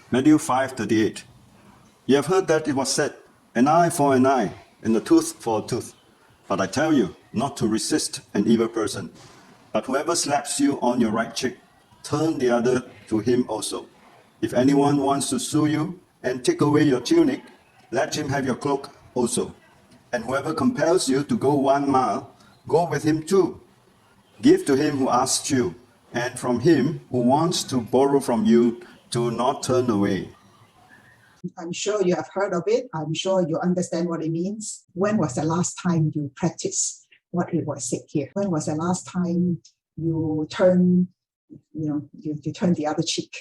Matthew 5:38. You have heard that it was said, an eye for an eye, and a tooth for a tooth. But I tell you, not to resist an evil person. But whoever slaps you on your right cheek, turn the other to him also. If anyone wants to sue you and take away your tunic, let him have your cloak also. And whoever compels you to go 1 mile, go with him too. Give to him who asks you, and from him who wants to borrow from you, do not turn away. I'm sure you have heard of it. I'm sure you understand what it means. When was the last time you practiced what it was said here? When was the last time you turn, you turn the other cheek?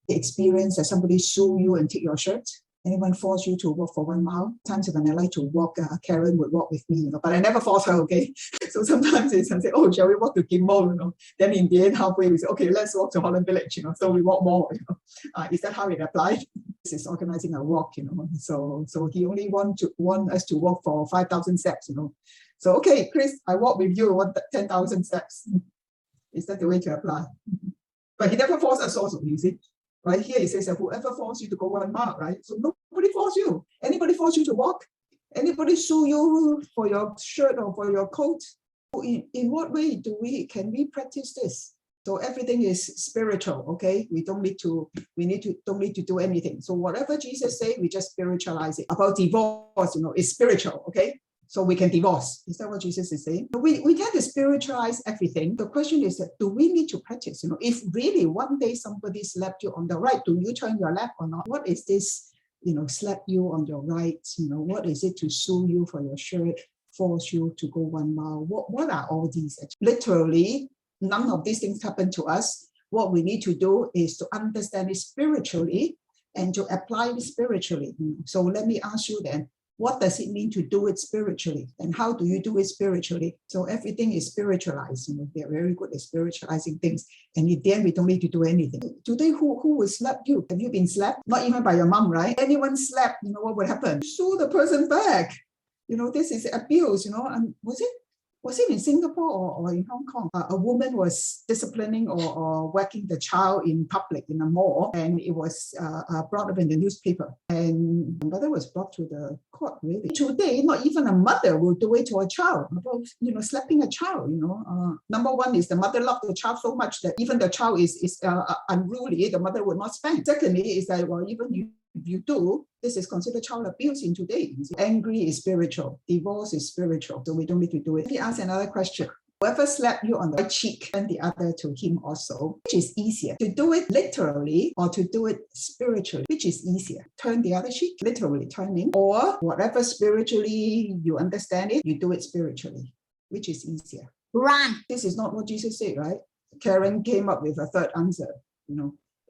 The experience that somebody sue you and take your shirt? Anyone force you to walk for 1 mile? Times when I like to walk, Karen would walk with me, but I never force her, okay? So sometimes it's say, oh, shall we walk to King Mall, Then in the end, halfway we say, okay, let's walk to Holland Village, So we walk more, Is that how it applies? This is organizing a walk, So he only want us to walk for 5,000 steps, So, okay, Chris, I walk with you, 10,000 steps. Is that the way to apply? But he never forced us also, you see. Right here, it says that whoever forces you to go 1 mile, right? So nobody force you. Anybody force you to walk? Anybody sue you for your shirt or for your coat? In what way can we practice this? So everything is spiritual, okay? We don't need to do anything. So whatever Jesus say, we just spiritualize it. About divorce, it's spiritual, okay? So we can divorce. Is that what Jesus is saying? We tend to spiritualize everything. The question is that, do we need to practice? If really one day somebody slapped you on the right, do you turn your left or not? What is this, slap you on your right? What is it to sue you for your shirt, force you to go 1 mile? What are all these? Literally, none of these things happen to us. What we need to do is to understand it spiritually and to apply it spiritually. So let me ask you then, what does it mean to do it spiritually? And how do you do it spiritually? So everything is spiritualized. We are very good at spiritualizing things. And in the end, we don't need to do anything. Today, who will slap you? Have you been slapped? Not even by your mom, right? Anyone slapped, what would happen? Sue the person back. This is abuse, and was it in Singapore or in Hong Kong? A woman was disciplining or whacking the child in public in a mall, and it was brought up in the newspaper. And the mother was brought to the court, really. Today, not even a mother will do it to a child. Slapping a child, Number one is the mother loved the child so much that even the child is unruly, the mother would not spank. Secondly, is that, even if you do, this is considered child abuse in today. Angry is spiritual. Divorce is spiritual. So we don't need to do it. Let me ask another question. Whoever slapped you on the right cheek, and the other to him also, which is easier? To do it literally or to do it spiritually? Which is easier? Turn the other cheek, literally turning, or whatever spiritually you understand it, you do it spiritually. Which is easier? Run. This is not what Jesus said, right? Karen came up with a third answer.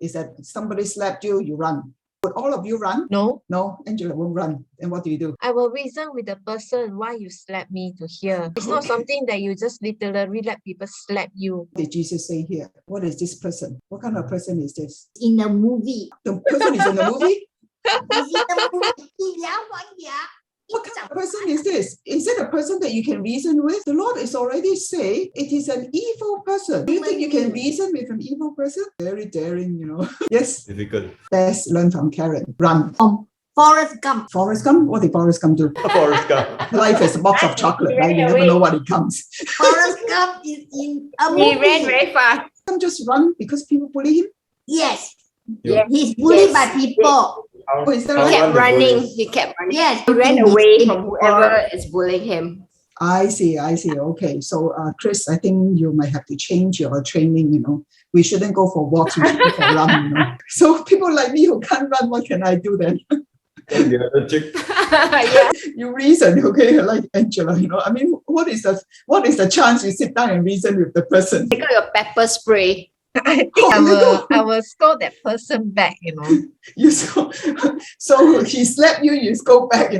Is that somebody slapped you, you run. Would all of you run? No. No, Angela won't run. And what do you do? I will reason with the person why you slap me to hear. It's not something that you just literally let people slap you. What did Jesus say here? What is this person? What kind of person is this? In the movie. The person is in the movie? What kind of person is this? Is it a person that you can reason with? The Lord is already saying it is an evil person. Do you think you can reason with an evil person? Very daring, Yes. Difficult. Best learn from Karen. Run. Forrest Gump. Forrest Gump? What did Forrest Gump do? Forrest Gump. Life is a box of chocolate, right? You never know what it comes. Forrest Gump is in a movie. He ran very fast. Some just run because people bully him. Yes. Yeah. He's bullied by people. Oh, is that How right? run the bullies? He kept running. Yes. He ran away from whoever is bullying him. I see. Okay. So, Chris, I think you might have to change your training, We shouldn't go for walks, we should go for run, So people like me who can't run, what can I do then? The other chick. Yeah. You reason, okay, like Angela, I mean, what is the chance you sit down and reason with the person? Take out your pepper spray. I think I will scold that person back, You so he slapped you, you scold back,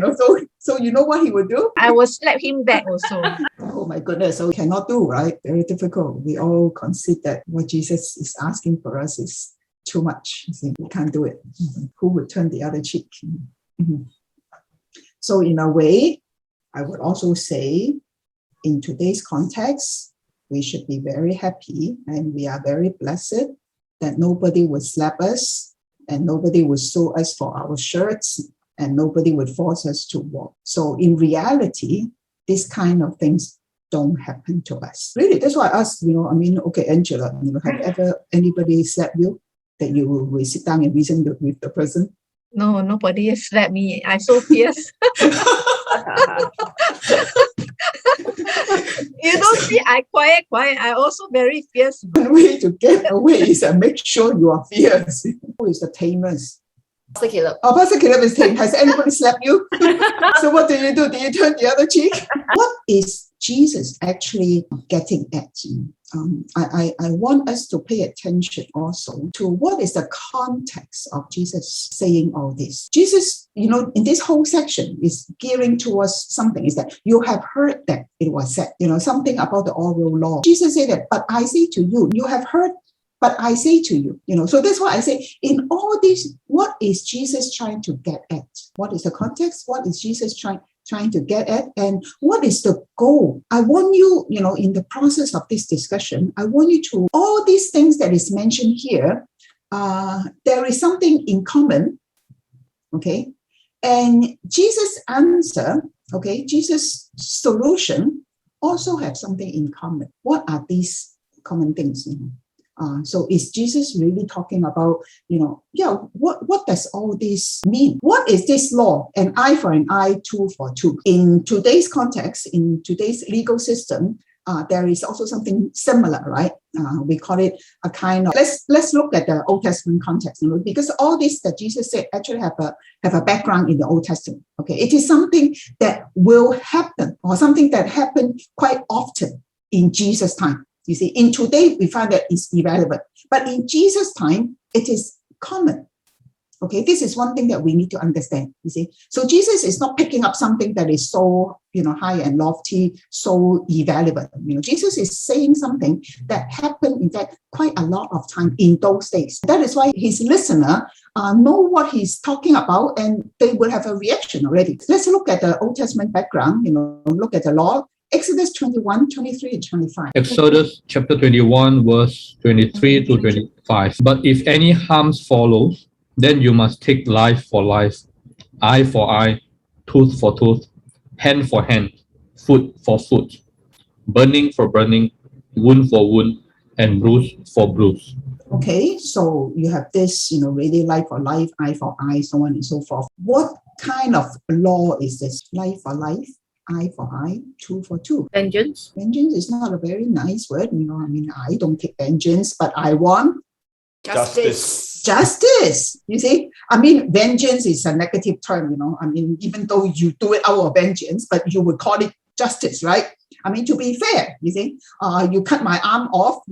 So you know what he would do? I will slap him back also. Oh my goodness, so we cannot do, right? Very difficult. We all concede that what Jesus is asking for us is too much. We can't do it. Who would turn the other cheek? So in a way, I would also say, in today's context, we should be very happy and we are very blessed that nobody would slap us and nobody would sue us for our shirts, and nobody would force us to walk. So in reality, these kind of things don't happen to us. Really, that's why I asked, okay, Angela, have ever anybody slapped you that you will sit down and reason with the person? No, nobody has slapped me. I'm so fierce. You don't see I quiet. I also very fierce. One way to get away is to make sure you are fierce. Who is the tamers? Pastor Caleb. Oh, Pastor Caleb is tame. Has anybody slapped you? So what do? Do you turn the other cheek? What is Jesus actually getting at? I want us to pay attention also to what is the context of Jesus saying all this. Jesus, in this whole section is gearing towards something, is that you have heard that it was said, something about the oral law. Jesus said that, but I say to you, you have heard, but I say to you, so that's why I say in all this, what is Jesus trying to get at? What is the context? What is Jesus trying to get at, and what is the goal? I want you, in the process of this discussion, I want you to, all these things that is mentioned here, there is something in common, okay? And Jesus' answer, okay, Jesus' solution also have something in common. What are these common things? So is Jesus really talking about, what does all this mean? What is this law? An eye for an eye, tooth for tooth. In today's context, in today's legal system, there is also something similar, right? We call it a kind of, let's look at the Old Testament context, because all this that Jesus said actually have a background in the Old Testament. Okay, it is something that will happen, or something that happened quite often in Jesus' time. You see, in today, we find that it's irrelevant. But in Jesus' time, it is common. Okay, this is one thing that we need to understand, you see. So Jesus is not picking up something that is so, high and lofty, so irrelevant. Jesus is saying something that happened, in fact, quite a lot of time in those days. That is why his listener know what he's talking about, and they will have a reaction already. Let's look at the Old Testament background, look at the law. Exodus 21, 23, and 25. Exodus chapter 21, verse 23 to 25. But if any harms follows, then you must take life for life, eye for eye, tooth for tooth, hand for hand, foot for foot, burning for burning, wound for wound, and bruise for bruise. Okay, so you have this, really life for life, eye for eye, so on and so forth. What kind of law is this? Life for life, eye for eye, tooth for tooth. Vengeance. Vengeance is not a very nice word. I don't take vengeance, but I want justice. You see, vengeance is a negative term, even though you do it out of vengeance, but you would call it justice, right? To be fair, you see, you cut my arm off,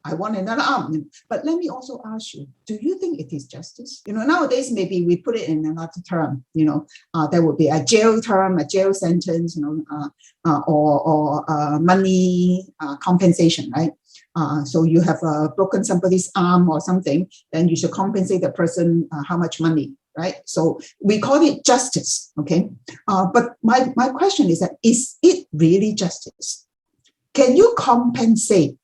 I want another arm. But let me also ask you, do you think it is justice? Nowadays, maybe we put it in another term, there would be a jail term, a jail sentence, or money compensation, right? So you have broken somebody's arm or something, then you should compensate the person how much money, right? So we call it justice, okay? But my question is that, is it really justice? Can you compensate?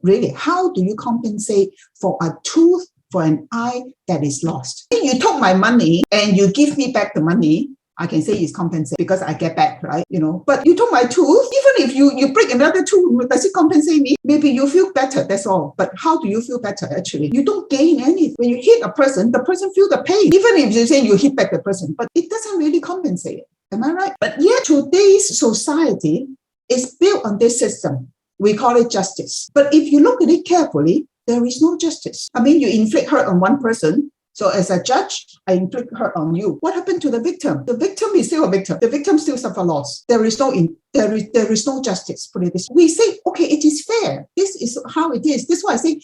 Really, how do you compensate for a tooth, for an eye that is lost? If you took my money and you give me back the money, I can say it's compensated because I get back, right? But you took my tooth, even if you break another tooth, does it compensate me? Maybe you feel better, that's all. But how do you feel better actually? You don't gain anything. When you hit a person, the person feel the pain. Even if you say you hit back the person, but it doesn't really compensate. Am I right? But yet today's society is built on this system. We call it justice. But if you look at it carefully, there is no justice. You inflict hurt on one person. So as a judge, I inflict hurt on you. What happened to the victim? The victim is still a victim. The victim still suffer loss. There is no justice. Put it this way. We say, okay, it is fair. This is how it is. This is why I say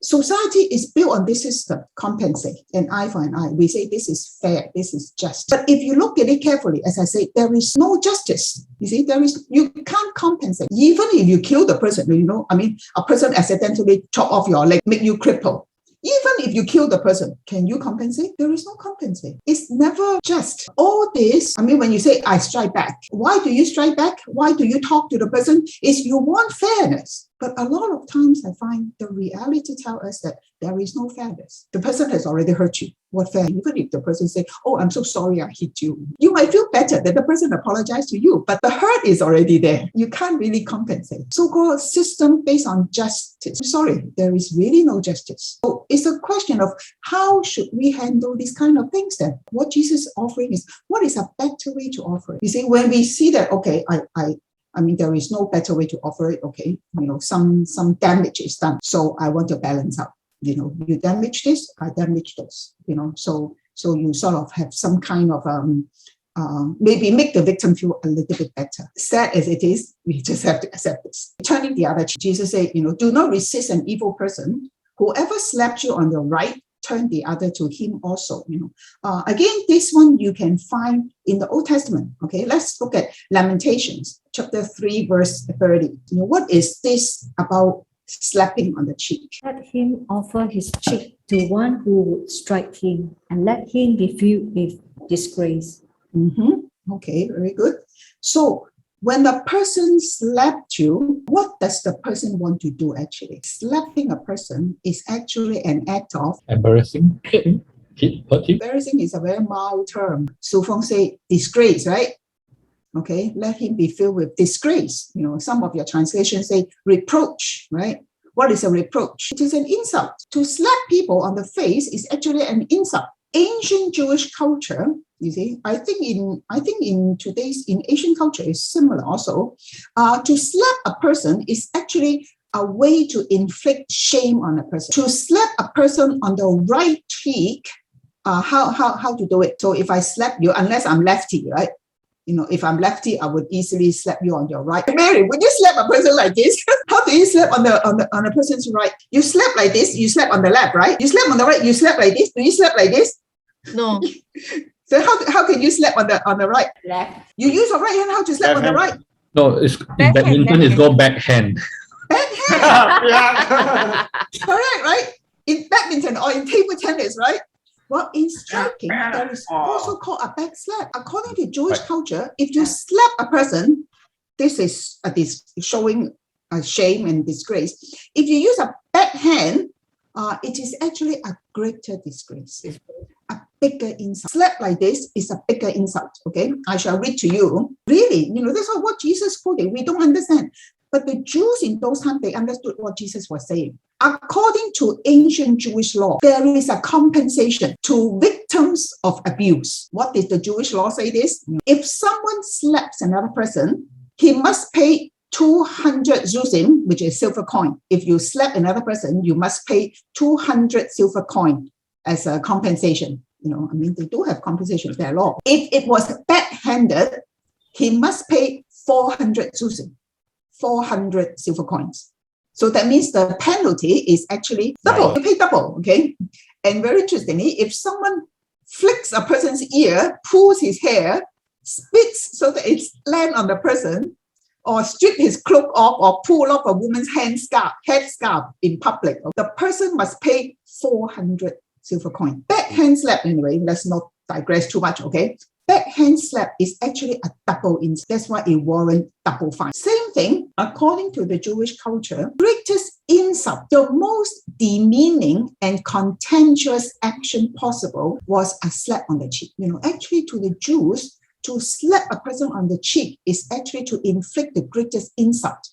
society is built on this system. Compensate, an eye for an eye. We say this is fair. This is just. But if you look at it carefully, as I say, there is no justice. You see, you can't compensate. Even if you kill the person, a person accidentally chop off your leg, make you cripple. Even if you kill the person, can you compensate? There is no compensate. It's never just. All this, when you say, I strike back, why do you strike back? Why do you talk to the person? Is you want fairness. But a lot of times I find the reality tells us that there is no fairness. The person has already hurt you. What fair? Even if the person say, oh, I'm so sorry I hit you. You might feel better that the person apologized to you, but the hurt is already there. You can't really compensate. So-called system based on justice. Sorry, there is really no justice. So it's a question of how should we handle these kind of things then? What Jesus is offering is, what is a better way to offer it? You see, when we see that, okay, I mean, there is no better way to offer it. Okay, some damage is done. So I want to balance out. You damage this, I damage this. So you sort of have some kind of maybe make the victim feel a little bit better. Sad as it is, we just have to accept this. Turning the other cheek, Jesus said, do not resist an evil person. Whoever slaps you on the right, turn the other to him also. Again, this one you can find in the Old Testament. Okay, let's look at Lamentations chapter 3 verse 30. What is this about slapping on the cheek? Let him offer his cheek to one who would strike him, and let him be filled with disgrace. Okay, very good. So when the person slapped you, what does the person want to do actually? Slapping a person is actually an act of Embarrassing. Hurt him. embarrassing is a very mild term. Su Feng say disgrace, right? Okay, let him be filled with disgrace. Some of your translations say reproach, right? What is a reproach? It is an insult. To slap people on the face is actually an insult. Ancient Jewish culture, you see, I think in today's Asian culture is similar also. To slap a person is actually a way to inflict shame on a person. To slap a person on the right cheek, how to do it? So if I slap you, unless I'm lefty, right? If I'm lefty, I would easily slap you on your right. Mary, would you slap a person like this? How do you slap on a person's right? You slap like this, you slap on the left, right? You slap on the right, you slap like this. Do you slap like this? No. So how can you slap on the right? Left. You use your right hand, how to slap on the right? No, it's in Backhand, badminton is called backhand. Correct, right? In badminton or in table tennis, right? Well, in striking, there is also called a back slap. According to Jewish culture, if you slap a person, this is showing shame and disgrace. If you use a backhand, it is actually a greater disgrace, a bigger insult. Slap like this is a bigger insult, okay? I shall read to you. Really, that's what Jesus quoted. We don't understand. But the Jews in those times, they understood what Jesus was saying. According to ancient Jewish law, there is a compensation to victims of abuse. What did the Jewish law say this? If someone slaps another person, he must pay 200 zuzim, which is silver coin. If you slap another person, you must pay 200 silver coin as a compensation. They do have compensation, their law. If it was backhanded, he must pay 400 zuzim. 400 silver coins. So that means the penalty is actually double. You pay double, okay? And very interestingly, if someone flicks a person's ear, pulls his hair, spits so that it's land on the person, or strip his cloak off, or pull off a woman's headscarf in public, the person must pay 400 silver coin. Backhand slap, anyway, let's not digress too much, okay? Backhand slap is actually a double insult. That's why it warrants double fine. Same thing, according to the Jewish culture, greatest insult, the most demeaning and contemptuous action possible was a slap on the cheek. Actually to the Jews, to slap a person on the cheek is actually to inflict the greatest insult.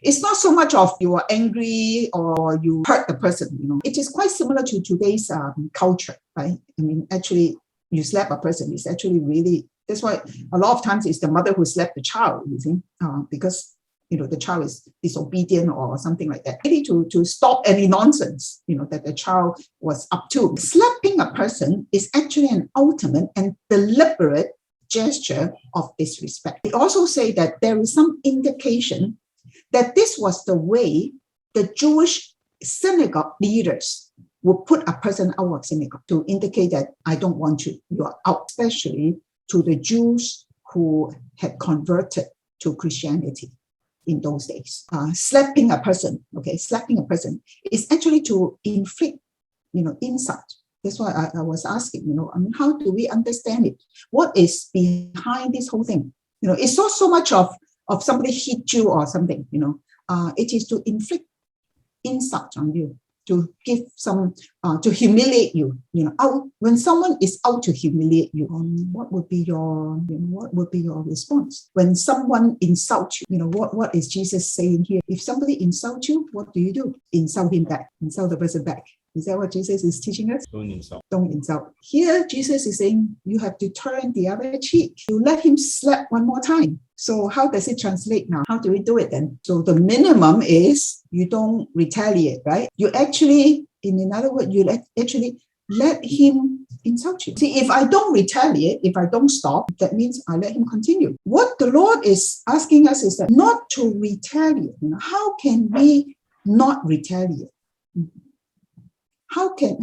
It's not so much of you are angry or you hurt the person. It is quite similar to today's culture, right? Actually, you slap a person, it's actually really, that's why a lot of times it's the mother who slapped the child, you see, because, the child is disobedient or something like that. Really to stop any nonsense, that the child was up to. Slapping a person is actually an ultimate and deliberate gesture of disrespect. They also say that there is some indication that this was the way the Jewish synagogue leaders would put a person out of synagogue to indicate that I don't want you, you are out, especially to the Jews who had converted to Christianity in those days. Slapping a person is actually to inflict, insult. That's why I was asking, how do we understand it? What is behind this whole thing? It's not so much of somebody hit you or something, it is to inflict insult on you, to give some, to humiliate you. When someone is out to humiliate you, what would be your response? When someone insults you, what is Jesus saying here? If somebody insults you, what do? Insult him back. Insult the person back. Is that what Jesus is teaching us? Don't insult. Don't insult. Here, Jesus is saying you have to turn the other cheek. You let him slap one more time. So how does it translate now? How do we do it then? So the minimum is you don't retaliate, right? You actually, in other words, you let him insult you. See, if I don't retaliate, if I don't stop, that means I let him continue. What the Lord is asking us is that not to retaliate. How can we not retaliate? How can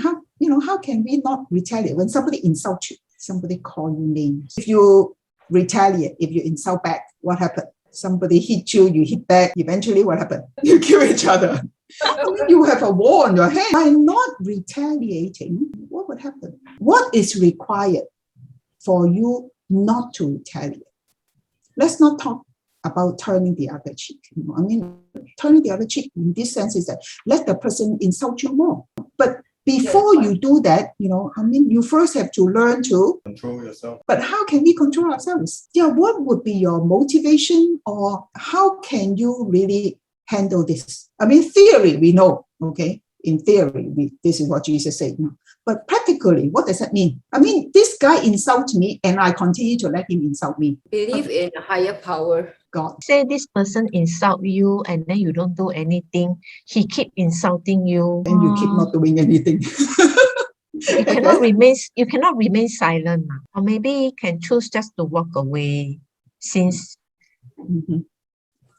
we not retaliate when somebody insults you, somebody call you names? If you retaliate, if you insult back, what happened? Somebody hit you, you hit back. Eventually, what happened? You kill each other. You have a war on your hands. By not retaliating, what would happen? What is required for you not to retaliate? Let's not talk about turning the other cheek. Turning the other cheek in this sense is that let the person insult you more. But before you do that, you first have to learn to Control yourself. But how can we control ourselves? Yeah, what would be your motivation, or how can you really handle this? Theory, we know, okay? In theory, this is what Jesus said. But practically, what does that mean? This guy insults me and I continue to let him insult me. Believe in a higher power. God. Say this person insult you and then you don't do anything. He keep insulting you. And you keep not doing anything. You cannot remain silent. Or maybe you can choose just to walk away since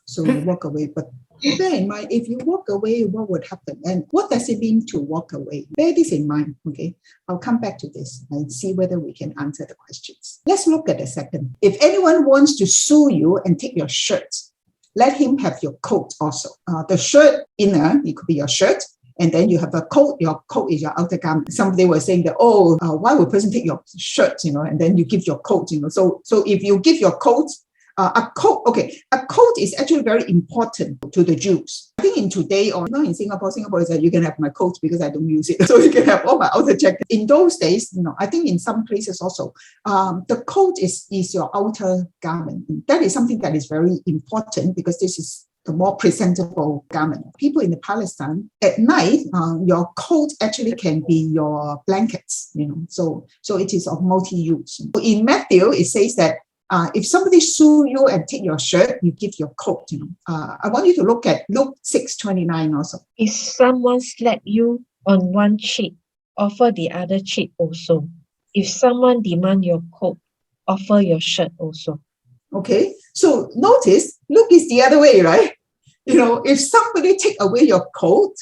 So you walk away. But bear in mind, if you walk away, what would happen? And what does it mean to walk away? Bear this in mind, okay? I'll come back to this and see whether we can answer the questions. Let's look at a second. If anyone wants to sue you and take your shirt, let him have your coat also. The shirt inner, it could be your shirt, and then you have a coat. Your coat is your outer garment. Somebody was saying that, why would a person take your shirt, and then you give your coat, So if you give your coat, a coat is actually very important to the Jews. I think in today, or not in Singapore is that you can have my coat because I don't use it. So you can have all my outer jacket. In those days, I think in some places also, the coat is your outer garment. That is something that is very important because this is the more presentable garment. People in the Palestine, at night, your coat actually can be your blankets, So it is of multi-use. In Matthew, it says that if somebody sue you and take your shirt, you give your coat. I want you to look at Luke 6:29 also. if someone slap you on one cheek, offer the other cheek also. If someone demand your coat, offer your shirt also. Okay, so notice, Luke is the other way, right? If somebody take away your coat,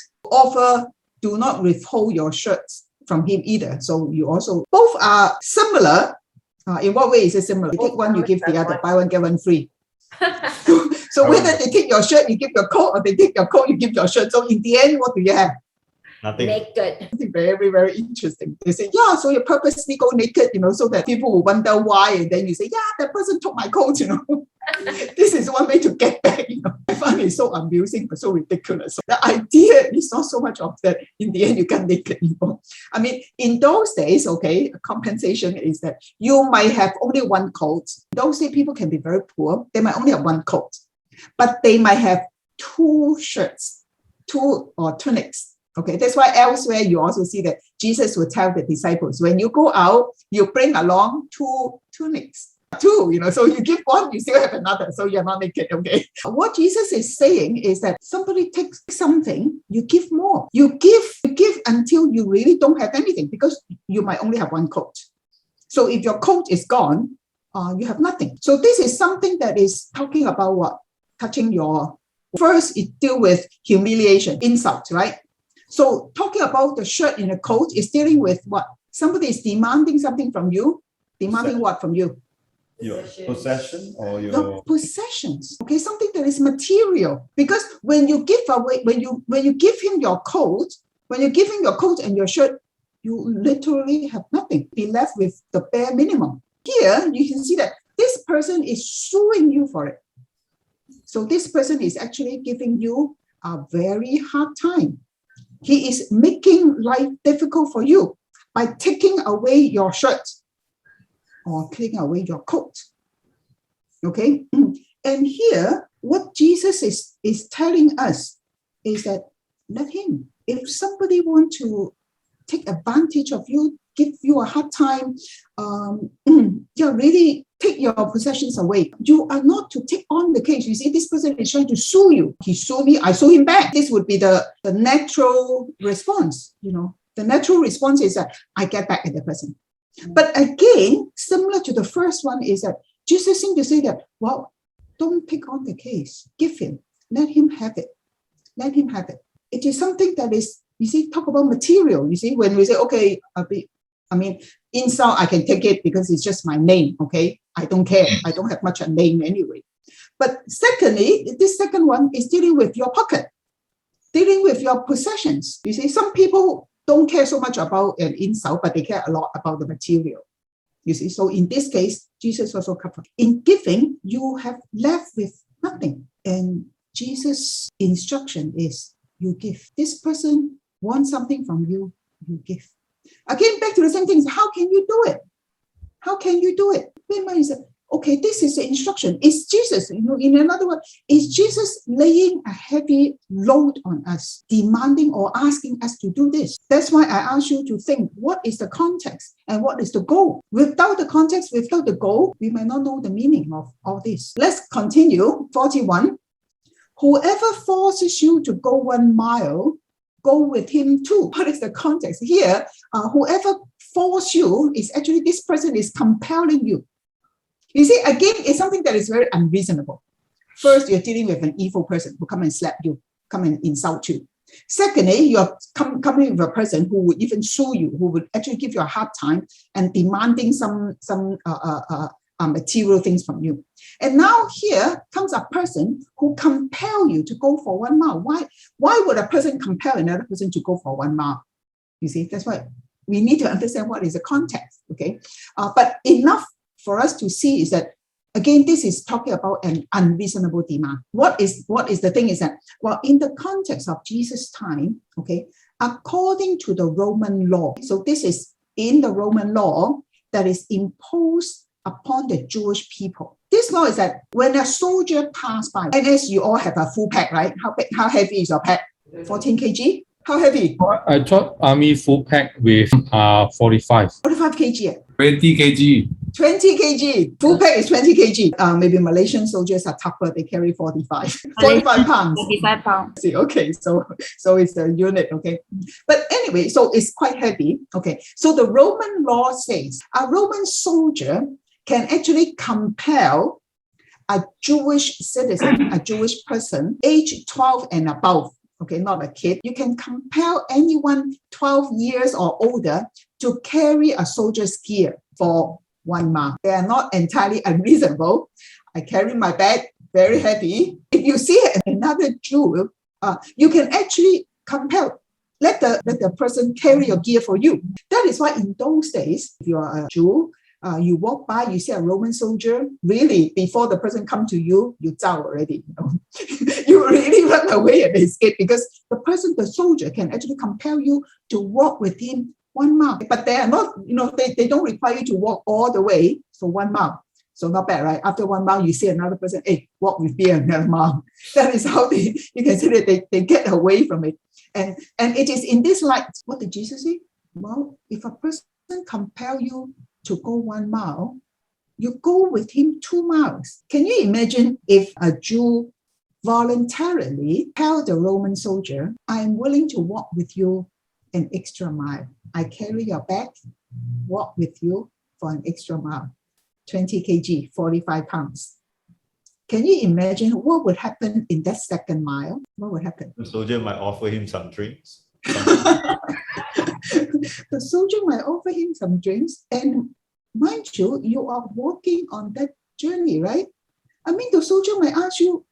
do not withhold your shirts from him either. So you also, both are similar. In what way is it similar? You take one, you give the other. Buy one, get one free. So whether they take your shirt, you give your coat, or they take your coat, you give your shirt. So in the end, what do you have? Nothing. Naked. Something very, very interesting. They say, so you purposely go naked, so that people will wonder why. And then you say, that person took my coat, This is one way to get back, I find it so amusing, but so ridiculous. So the idea is not so much of that in the end you get naked, in those days, okay, compensation is that you might have only one coat. Those days people can be very poor. They might only have one coat, but they might have two shirts, two or tunics. Okay, that's why elsewhere you also see that Jesus would tell the disciples, when you go out, you bring along two tunics. So you give one, you still have another, so you're not naked, okay? What Jesus is saying is that somebody takes something, you give more. You give until you really don't have anything, because you might only have one coat. So if your coat is gone, you have nothing. So this is something that is talking about what? Touching your... First, it deals with humiliation, insult, right? So talking about the shirt in a coat is dealing with what? Somebody is demanding something from you. Demanding what from you? Your possession or Your possessions. Okay, something that is material. Because when you give away, when you give him your coat, when you give him your coat and your shirt, you literally have nothing. Be left with the bare minimum. Here, you can see that this person is suing you for it. So this person is actually giving you a very hard time. He is making life difficult for you by taking away your shirt or taking away your coat. Okay? And here, what Jesus is telling us is that let him. If somebody wants to take advantage of you, give you a hard time, really take your possessions away. You are not to take on the case. You see, this person is trying to sue you. He sued me, I sue him back. This would be the natural response. The natural response is that I get back at the person. But again, similar to the first one is that Jesus seemed to say that, well, don't take on the case. Give him. Let him have it. Let him have it. It is something that is, you see, talk about material. You see, when we say, okay, insult, I can take it because it's just my name, okay? I don't care. I don't have much a name anyway. But secondly, this second one is dealing with your pocket, dealing with your possessions. You see, some people don't care so much about an insult, but they care a lot about the material. You see, so in this case, Jesus also covered. In giving, you have left with nothing. And Jesus' instruction is, you give. This person wants something from you, you give. Again, back to the same thing. How can you do it? How can you do it? Okay, this is the instruction. It's Jesus, in another word, is Jesus laying a heavy load on us, demanding or asking us to do this? That's why I ask you to think, what is the context and what is the goal? Without the context, without the goal, we may not know the meaning of all this. Let's continue. 41. Whoever forces you to go 1 mile, go with him too. What is the context? Here, whoever forces you is actually this person is compelling you. You see, again, it's something that is very unreasonable. First, you're dealing with an evil person who come and slap you, come and insult you. Secondly, you're coming with a person who would even sue you, who would actually give you a hard time and demanding some material things from you. And now here comes a person who compel you to go for 1 mile. Why would a person compel another person to go for 1 mile? You see, that's why we need to understand what is the context, okay? But enough for us to see is that, again, this is talking about an unreasonable demand. What is the thing is that, well, in the context of Jesus' time, okay, according to the Roman law, so this is in the Roman law that is imposed upon the Jewish people. This law is that when a soldier passed by, and as you all have a full pack, right? How heavy is your pack? 14 kg? How heavy? I thought army full pack with 45. 45 kg. 20 kg. 20 kg. Full pack is 20 kg. Maybe Malaysian soldiers are tougher. They carry 45. 45 pounds. 45 pounds. See, okay, so it's the unit, okay. But anyway, so it's quite heavy. Okay, so the Roman law says a Roman soldier can actually compel a Jewish citizen, a Jewish person, age 12 and above, okay, not a kid. You can compel anyone 12 years or older to carry a soldier's gear for 1 mile. They are not entirely unreasonable. I carry my bag, very heavy. If you see another Jew, you can actually compel, let the person carry your gear for you. That is why in those days, if you are a Jew, you walk by, you see a Roman soldier, really, before the person come to you, you zao already. You really run away and escape because the soldier can actually compel you to walk with him 1 mile. But they are not, they don't require you to walk all the way, so 1 mile. So not bad, right? After 1 mile, you see another person, hey, walk with me another mile. That is how you can see that they get away from it. And it is in this light, what did Jesus say? Well, if a person compel you to go 1 mile, you go with him 2 miles. Can you imagine if a Jew voluntarily tell the Roman soldier, I am willing to walk with you an extra mile. I carry your bag, walk with you for an extra mile. 20 kg, 45 pounds. Can you imagine what would happen in that second mile? What would happen? The soldier might offer him some drinks. The soldier might offer him some drinks, and mind you, you are walking on that journey, right? I mean, the soldier might ask you,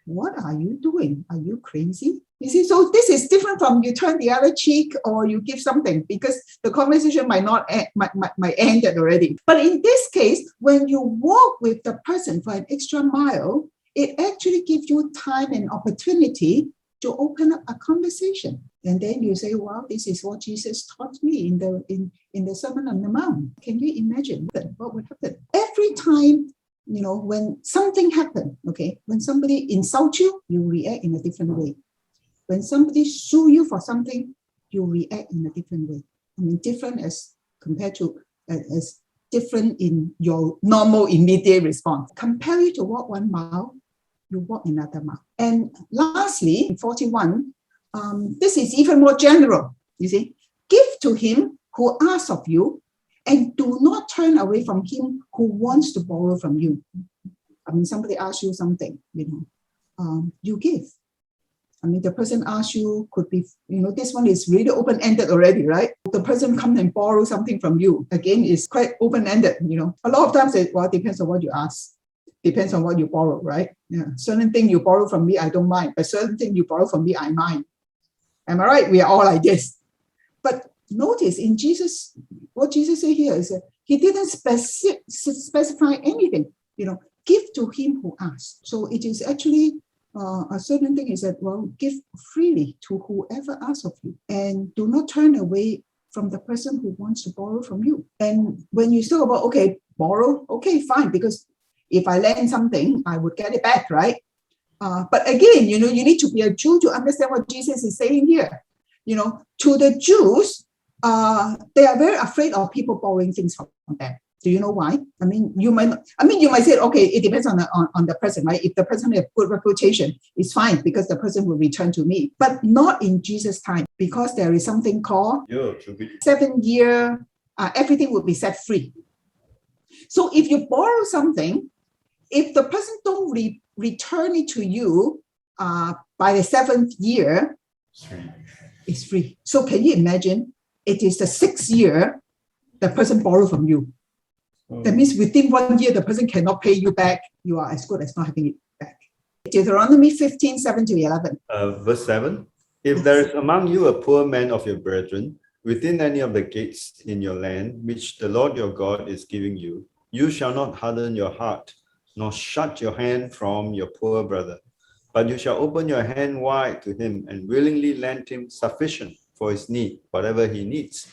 what are you doing? Are you crazy? You see, so this is different from you turn the other cheek or you give something, because the conversation might not end, might end it already. But in this case, when you walk with the person for an extra mile, it actually gives you time and opportunity to open up a conversation. And then you say, wow, this is what Jesus taught me in the Sermon on the Mount. Can you imagine what would happen? Every time, when something happens, okay, when somebody insults you, you react in a different way. When somebody sue you for something, you react in a different way. I mean, different as compared to as different in your normal immediate response. Compare you to walk one mile, you walk another mile. And lastly, in 41, this is even more general. You see, give to him who asks of you, and do not turn away from him who wants to borrow from you. I mean, somebody asks you something, you give. I mean, the person asks you could be, this one is really open-ended already, right? The person comes and borrows something from you. Again, it's quite open-ended, A lot of times, it depends on what you ask. Depends on what you borrow, right? Yeah. Certain thing you borrow from me, I don't mind. But certain thing you borrow from me, I mind. Am I right? We are all like this. But notice in Jesus, what Jesus said here is that he didn't specify anything. Give to him who asks. So it is actually a certain thing is that, give freely to whoever asks of you, and do not turn away from the person who wants to borrow from you. And when you talk about, okay, borrow, okay, fine, because if I lend something, I would get it back, right? But again, you need to be a Jew to understand what Jesus is saying here. To the Jews, they are very afraid of people borrowing things from them. Do you know why? I mean, you might say, okay, it depends on the person, right? If the person has good reputation, it's fine because the person will return to me. But not in Jesus' time, because there is something called 7 year, everything will be set free. So if you borrow something, if the person don't return it to you by the 7th year, it's free. So can you imagine? It is the 6th year the person borrowed from you. That means within 1 year, the person cannot pay you back. You are as good as not having it back. Deuteronomy 15, 7 to 11. Verse 7. If there is among you a poor man of your brethren, within any of the gates in your land, which the Lord your God is giving you, you shall not harden your heart, nor shut your hand from your poor brother, but you shall open your hand wide to him and willingly lend him sufficient for his need, whatever he needs.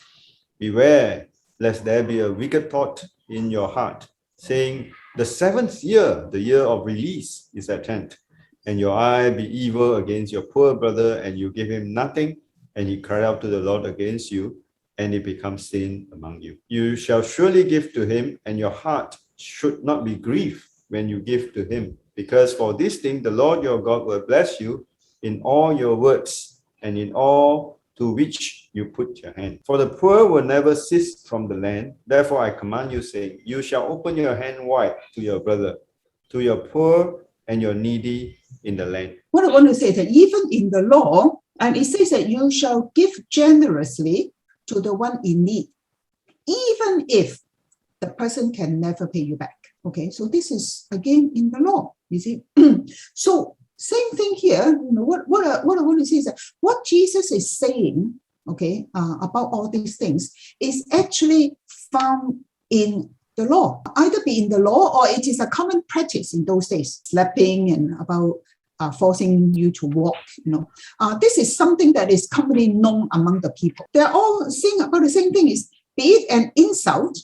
Beware, lest there be a wicked thought in your heart, saying, the 7th year, the year of release, is at hand, and your eye be evil against your poor brother, and you give him nothing, and he cry out to the Lord against you, and it becomes sin among you. You shall surely give to him, and your heart should not be grieved when you give to him, because for this thing the Lord your God will bless you in all your words and in all to which you put your hand. For the poor will never cease from the land. Therefore I command you, saying, you shall open your hand wide to your brother, to your poor and your needy in the land. What I want to say is that even in the law, and it says that you shall give generously to the one in need, even if the person can never pay you back. Okay, so this is again in the law, you see. So same thing here. What I want to say is that what Jesus is saying, okay, about all these things is actually found in the law. Either be in the law or it is a common practice in those days, slapping and about forcing you to walk. This is something that is commonly known among the people. They're all saying about the same thing: is be it an insult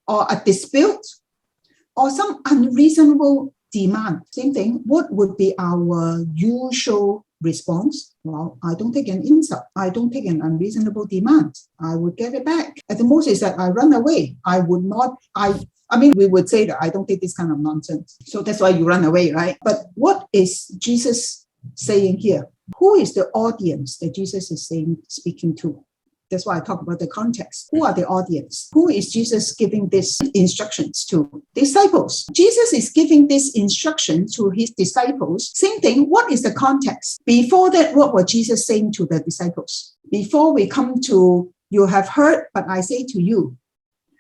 or a dispute or some unreasonable demand. Same thing. What would be our usual response? Well, I don't take an insult. I don't take an unreasonable demand. I would get it back. At the most is that I run away. I would not, we would say that I don't take this kind of nonsense. So that's why you run away, right? But what is Jesus saying here? Who is the audience that Jesus is speaking to? That's why I talk about the context. Who are the audience? Who is Jesus giving these instructions to? Disciples. Jesus is giving this instruction to his disciples. Same thing. What is the context? Before that, what was Jesus saying to the disciples? Before we come to, you have heard, but I say to you.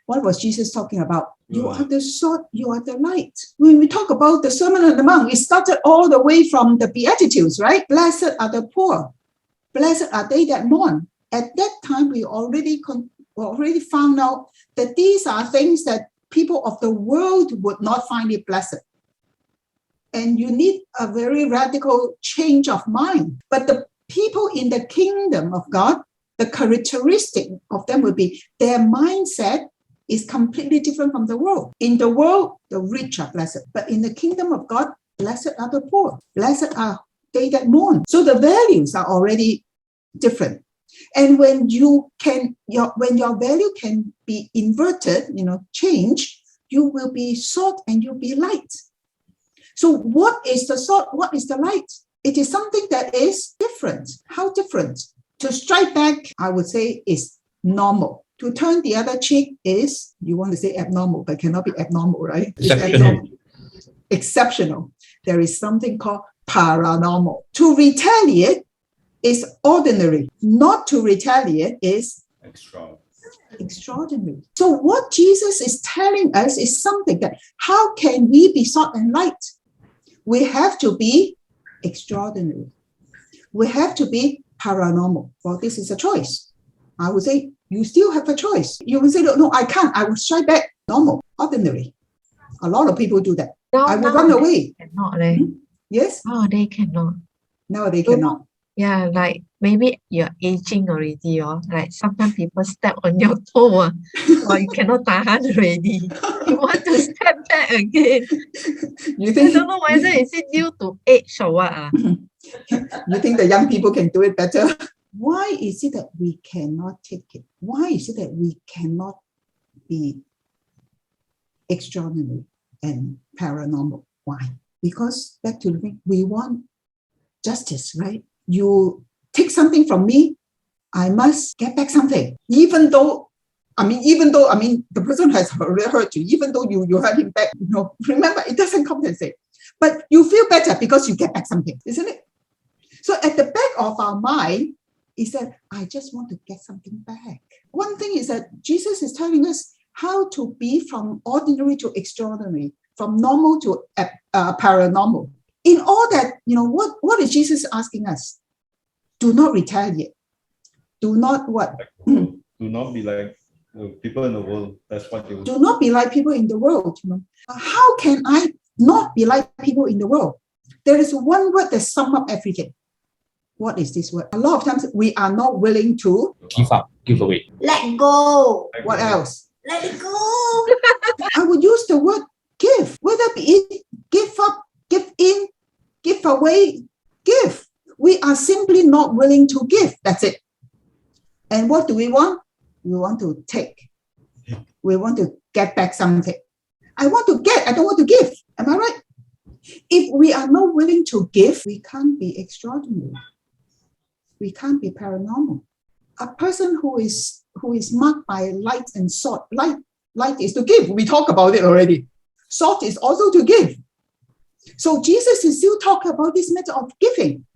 What was Jesus talking about? You are the salt, you are the light. When we talk about the Sermon on the Mount, it started all the way from the Beatitudes, right? Blessed are the poor. Blessed are they that mourn. At that time, we already found out that these are things that people of the world would not find it blessed. and you need a very radical change of mind. But the people in the kingdom of God, the characteristic of them will be their mindset is completely different from the world. In the world, the rich are blessed, but in the kingdom of God, blessed are the poor. Blessed are they that mourn. So the values are already different. And when your value can be inverted, change, you will be salt and you'll be light. So what is the salt? What is the light? It is something that is different. How different? To strike back, I would say, is normal. To turn the other cheek is, you want to say abnormal, but cannot be abnormal, right? It's Exceptional. Exceptional. There is something called paranormal. To retaliate is ordinary. Not to retaliate is extraordinary. So what Jesus is telling us is something that, how can we be salt and light? We have to be extraordinary. We have to be paranormal. Well, this is a choice. I would say you still have a choice. You will say, no, I can't. I will strike back normal, ordinary. A lot of people do that. I will run away. Cannot, eh? Yes? Oh, they cannot. No, they cannot. Yeah, like maybe you're aging already, like sometimes people step on your toe, or you cannot tahan already. You want to step back again. You I think, don't know whether is it due to age or what. you think the young people can do it better? Why is it that we cannot take it? Why is it that we cannot be extraordinary and paranormal? Why? Because back to the thing, we want justice, right? You take something from me, I must get back something. Even though the person has already hurt you, even though you hurt him back, remember, it doesn't compensate. But you feel better because you get back something, isn't it? So at the back of our mind is that I just want to get something back. One thing is that Jesus is telling us how to be from ordinary to extraordinary, from normal to paranormal. In all that, what is Jesus asking us? Do not retaliate. Do not what? Do not be like people in the world. That's what you Do not be like people in the world. How can I not be like people in the world? There is one word that sums up everything. What is this word? A lot of times we are not willing to. Give up, give away. Let go. What else? Let it go. I would use the word give. Whether it give up, give in, give away, give. We are simply not willing to give. That's it. And what do we want? We want to take. We want to get back something. I want to get, I don't want to give. Am I right? If we are not willing to give, we can't be extraordinary. We can't be paranormal. A person who is marked by light and salt. Light is to give. We talked about it already. Salt is also to give. So Jesus is still talking about this matter of giving.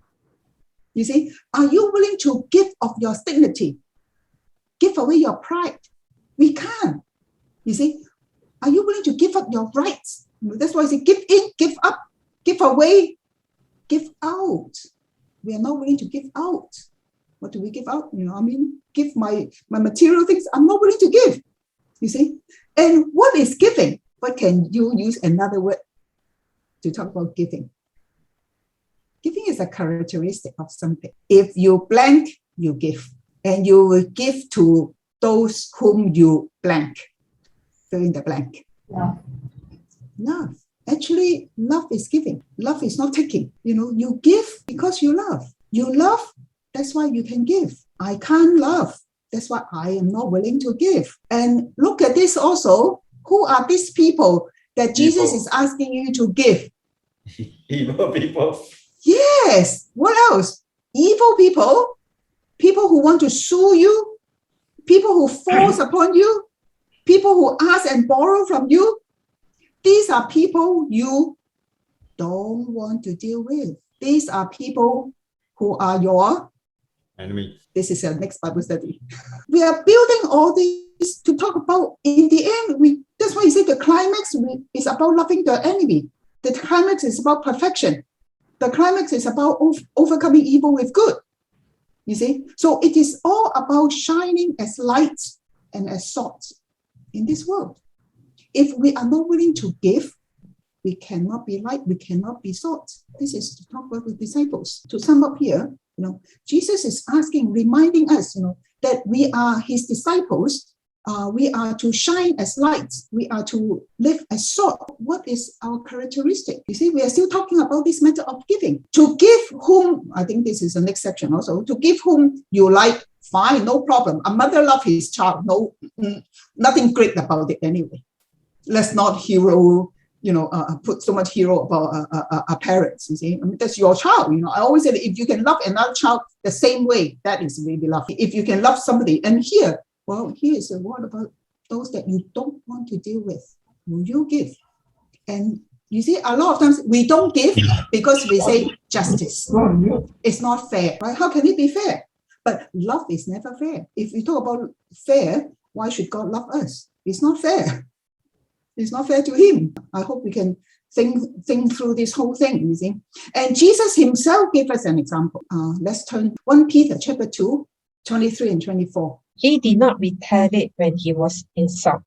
You see, are you willing to give of your dignity? Give away your pride? We can't. You see, are you willing to give up your rights? That's why I say give in, give up, give away, give out. We are not willing to give out. What do we give out? Give my material things. I'm not willing to give. You see? And what is giving? What can you use another word to talk about giving? Giving is a characteristic of something. If you blank, you give. And you will give to those whom you blank. Fill in the blank. Love. Actually, love is giving. Love is not taking. You give because you love. You love, that's why you can give. I can't love. That's why I am not willing to give. And look at this also. Who are these people that Jesus is asking you to give? evil people. Yes. What else? Evil people. People who want to sue you. People who force upon you. People who ask and borrow from you. These are people you don't want to deal with. These are people who are your Enemy. This is our next Bible study. We are building all these to talk about, in the end, that's why you say the climax is about loving the enemy. The climax is about perfection. The climax is about overcoming evil with good. You see? So it is all about shining as light and as salt in this world. If we are not willing to give, We cannot be light, we cannot be salt. This is to talk about the disciples. To sum up here, Jesus is asking, reminding us, that we are his disciples. We are to shine as lights. We are to live as salt. What is our characteristic? You see, we are still talking about this matter of giving. To give whom, I think this is the next section also, to give whom you like, fine, no problem. A mother loves his child. No, nothing great about it anyway. Let's not put so much hero about our parents, you see. I mean, that's your child, I always say that if you can love another child the same way, that is really love. If you can love somebody, and here is a word about those that you don't want to deal with. Will you give? And you see, a lot of times we don't give because we say justice. It's not fair, right? How can it be fair? But love is never fair. If we talk about fair, why should God love us? It's not fair. It's not fair to him. I hope we can think through this whole thing, you see. And Jesus himself gave us an example. Let's turn 1 Peter chapter 2, 23 and 24. He did not retaliate when he was insulted,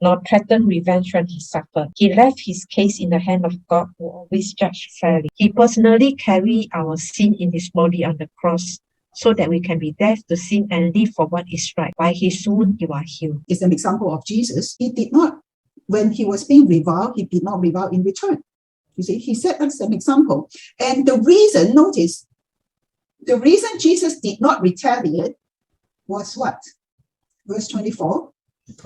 nor threaten revenge when he suffered. He left his case in the hand of God, who always judges fairly. He personally carried our sin in his body on the cross, so that we can be deaf to sin and live for what is right. By his wound you are healed. It's an example of Jesus. He did not, when he was being reviled, he did not revile in return. You see, he set us an example. And the reason, notice, the reason Jesus did not retaliate was what? Verse 24.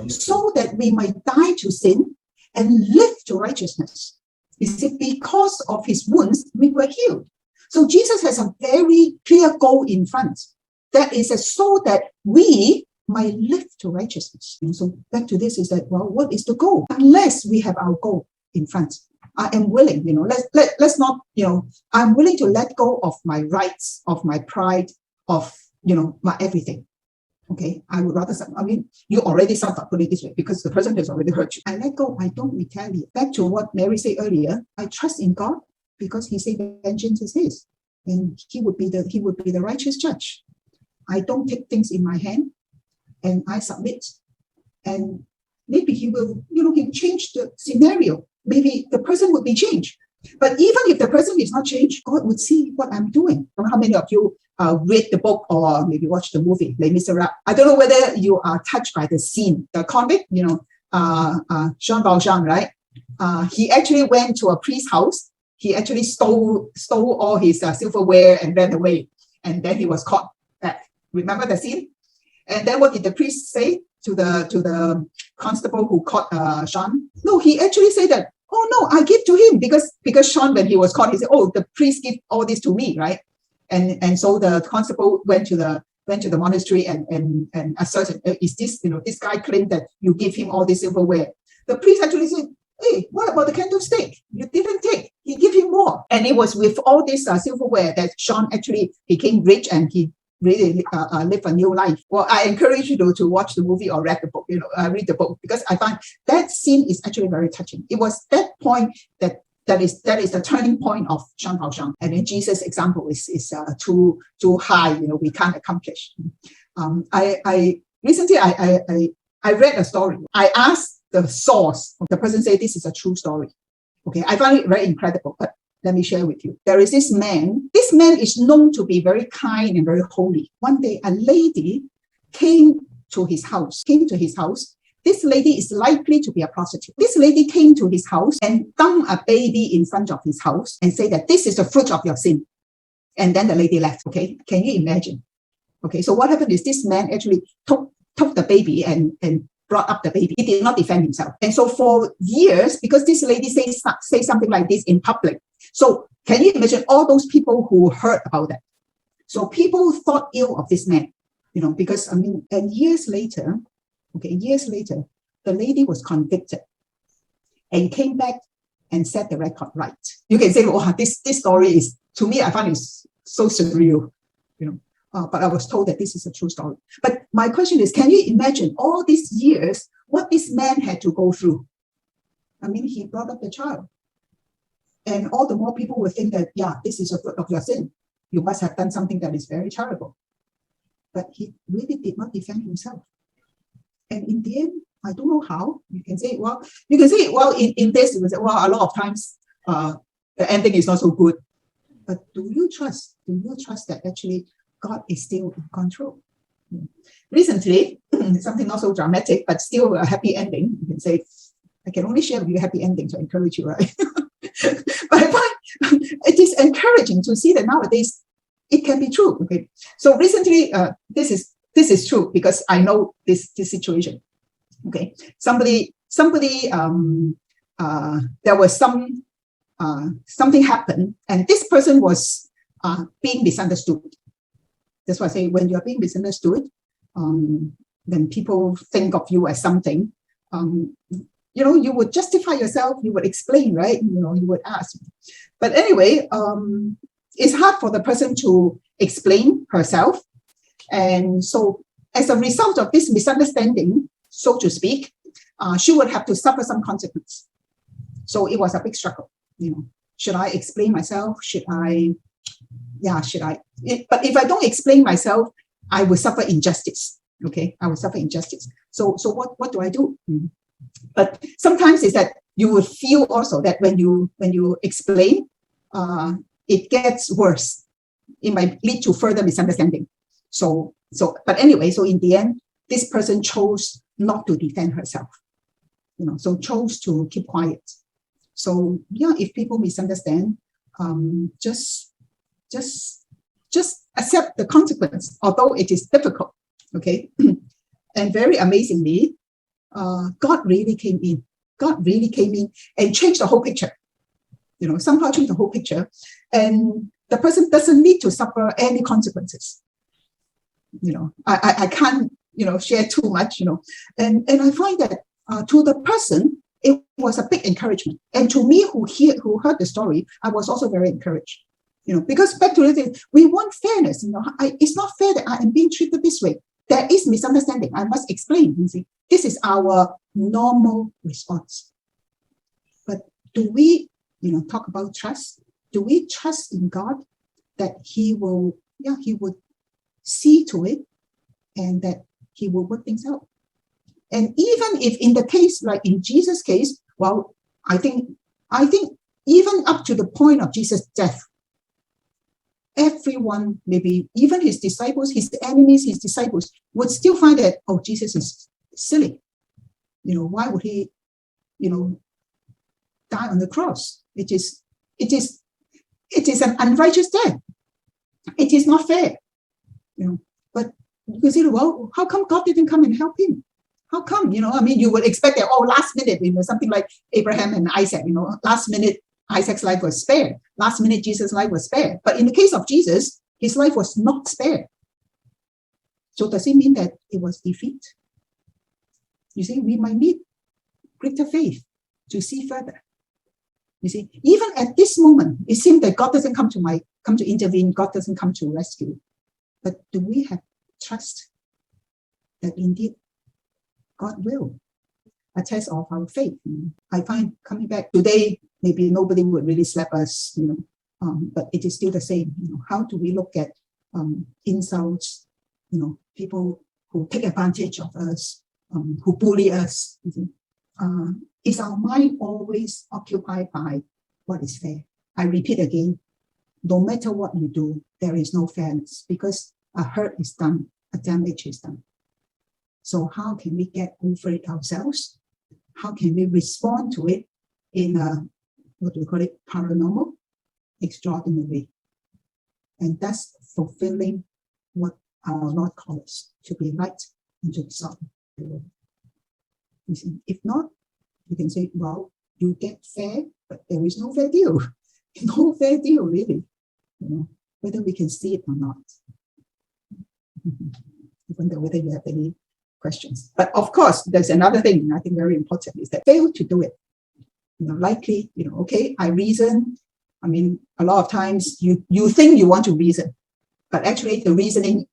So that we might die to sin and live to righteousness. You see, because of his wounds, we were healed. So Jesus has a very clear goal in front. That is so that we might live to righteousness. And so back to this is that, what is the goal? Unless we have our goal in front, I am willing, let's not, I'm willing to let go of my rights, of my pride, of, my everything. Okay, I would rather, you already suffer, put it this way, because the person has already hurt you. I let go, I don't retaliate. Back to what Mary said earlier, I trust in God because he said vengeance is his. And he would be the righteous judge. I don't take things in my hand and I submit. And maybe he will, he'll change the scenario. Maybe the person would be changed. But even if the person is not changed, God would see what I'm doing. I don't know how many of you read the book or maybe watch the movie, Les Miserables. I don't know whether you are touched by the scene. The convict, Jean Valjean, right? He actually went to a priest's house. He actually stole all his silverware and ran away. And then he was caught back. Remember the scene? And then what did the priest say to the constable who caught Jean? No, he actually said that, oh no, I give to him because Sean, when he was caught, he said, oh, the priest give all this to me, right? And so the constable went to the monastery and asserted, is this, this guy claimed that you give him all this silverware. The priest actually said, hey, what about the candlestick? You didn't take. He gave him more. And it was with all this silverware that Sean actually became rich and he really live a new life. Well, I encourage you to watch the movie or read the book, read the book, because I find that scene is actually very touching. It was that point that is the turning point of Jean Valjean. And then Jesus' example is too high, we can't accomplish. I recently read a story. I asked the source. The person said this is a true story. Okay, I found it very incredible, but let me share with you. There is this man. This man is known to be very kind and very holy. One day, a lady came to his house. This lady is likely to be a prostitute. This lady came to his house and dumped a baby in front of his house and said that this is the fruit of your sin. And then the lady left. Okay, can you imagine? Okay, so what happened is this man actually took the baby and brought up the baby. He did not defend himself. And so for years, because this lady say something like this in public, so can you imagine all those people who heard about that? So people thought ill of this man, because and years later, the lady was convicted and came back and set the record right. You can say, oh, this story is, to me, I find it so surreal, but I was told that this is a true story. But my question is, can you imagine all these years, what this man had to go through? He brought up the child. And all the more people will think that, yeah, this is a fruit of your sin. You must have done something that is very terrible. But he really did not defend himself. And in the end, I don't know how. You can say, well, in this, you can say, well, a lot of times the ending is not so good. But do you trust? Do you trust that actually God is still in control? Recently, something not so dramatic, but still a happy ending. You can say, I can only share with you a happy ending to encourage you, right? But I find it is encouraging to see that nowadays it can be true. Okay, so recently, this is true because I know this situation. Okay, somebody, there was something happened, and this person was being misunderstood. That's why I say when you are being misunderstood, then people think of you as something. You would justify yourself, you would explain, right? You would ask. But anyway, it's hard for the person to explain herself. And so as a result of this misunderstanding, so to speak, she would have to suffer some consequence. So it was a big struggle. Should I explain myself? Should I? But if I don't explain myself, I will suffer injustice. Okay, I will suffer injustice. So what do I do? But sometimes it's that you will feel also that when you explain, it gets worse. It might lead to further misunderstanding. But anyway, so in the end, this person chose not to defend herself. So chose to keep quiet. So if people misunderstand, just accept the consequence, although it is difficult. Okay, and very amazingly, God really came in. God really came in and changed the whole picture. Somehow changed the whole picture, and the person doesn't need to suffer any consequences. I can't share too much. And I find that to the person it was a big encouragement, and to me who heard the story, I was also very encouraged. Because back to the thing, we want fairness. It's not fair that I am being treated this way. There is misunderstanding. I must explain. You see, this is our normal response. But do we, talk about trust? Do we trust in God that He would see to it, and that He will work things out? And even if in the case, like in Jesus' case, well, I think even up to the point of Jesus' death, everyone, maybe even his disciples, his enemies, his disciples, would still find that, oh, Jesus is silly. Why would he, die on the cross? It is an unrighteous death. It is not fair. But you say, well, how come God didn't come and help him? How come? You would expect that, last minute, something like Abraham and Isaac, last minute Isaac's life was spared. Last minute Jesus' life was spared. But in the case of Jesus, his life was not spared. So does it mean that it was defeat? You see, we might need greater faith to see further. You see, even at this moment, it seems that God doesn't come to intervene. God doesn't come to rescue. But do we have trust that indeed God will? A test of our faith. I find coming back today, maybe nobody would really slap us, but it is still the same. How do we look at insults? People who take advantage of us, who bully us. Is our mind always occupied by what is fair? I repeat again, no matter what you do, there is no fairness because a hurt is done, a damage is done. So how can we get over it ourselves? How can we respond to it in a, what do we call it, paranormal, extraordinary way? And that's fulfilling what our Lord calls us, to be light and to be salt. You see, if not, you can say, well, you get fair, but there is no fair deal. No fair deal, really. Whether we can see it or not. I wonder whether you have any questions. But of course, there's another thing I think very important is that fail to do it. Likely, okay, I reason. I mean, a lot of times you think you want to reason, but actually the reasoning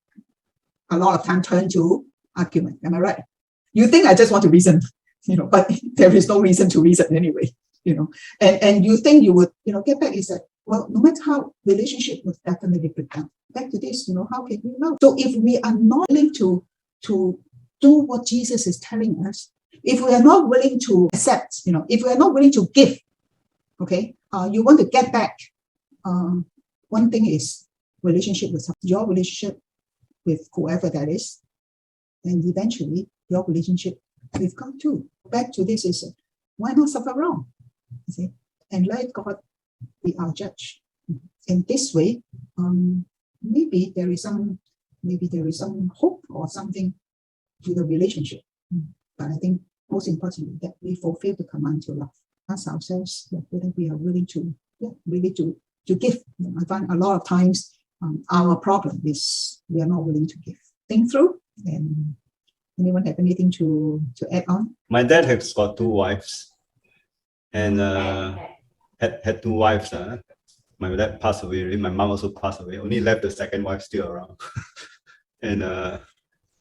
a lot of time turn to argument. Am I right? You think I just want to reason, but there is no reason to reason anyway, and you think you would, get back is that, well, no matter how, relationship would definitely break down. Back to this, how can we know? So if we are not willing to do what Jesus is telling us, If we are not willing to accept, if we are not willing to give, okay, you want to get back. One thing is relationship with your relationship with whoever that is, and eventually your relationship with God too. Back to this is why not suffer wrong? You see? And let God be our judge. In this way, maybe there is some hope or something to the relationship. But I think most importantly that we fulfill the command to love. Ask ourselves whether we are willing to give. I find a lot of times our problem is we are not willing to give. Think through. And anyone have anything to add on? My dad has got 2 wives, and had 2 wives. My dad passed away already. My mom also passed away. Only left the second wife still around. And I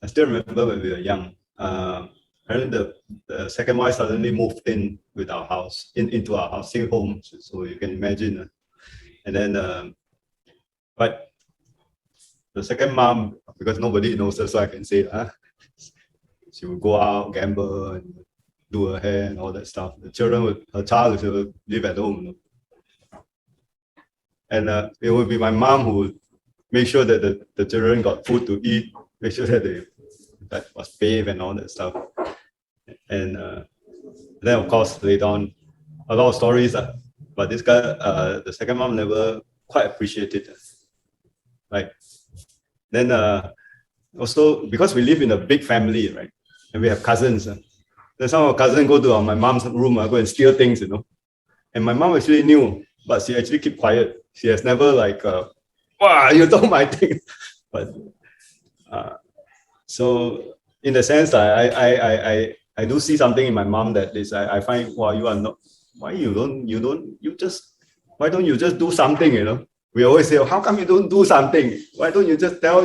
still remember when we were young. Apparently the second wife suddenly moved in with our house, into our house, stay home. So you can imagine. And then, but the second mom, because nobody knows her, so I can say, she would go out, gamble, and do her hair and all that stuff. Her child would live at home. And it would be my mom who would make sure that the children got food to eat, make sure that was bathed and all that stuff. And then, of course, later on, a lot of stories. But this guy, the second mom, never quite appreciated it. Right? Then also, because we live in a big family, right? And we have cousins. Then some of our cousins go to my mom's room, go and steal things, And my mom actually knew, but she actually keep quiet. She has never wow, you took my thing. But so in the sense that I do see something in my mom that is I find, wow, you are not. Why don't you just do something? We always say, how come you don't do something? Why don't you just tell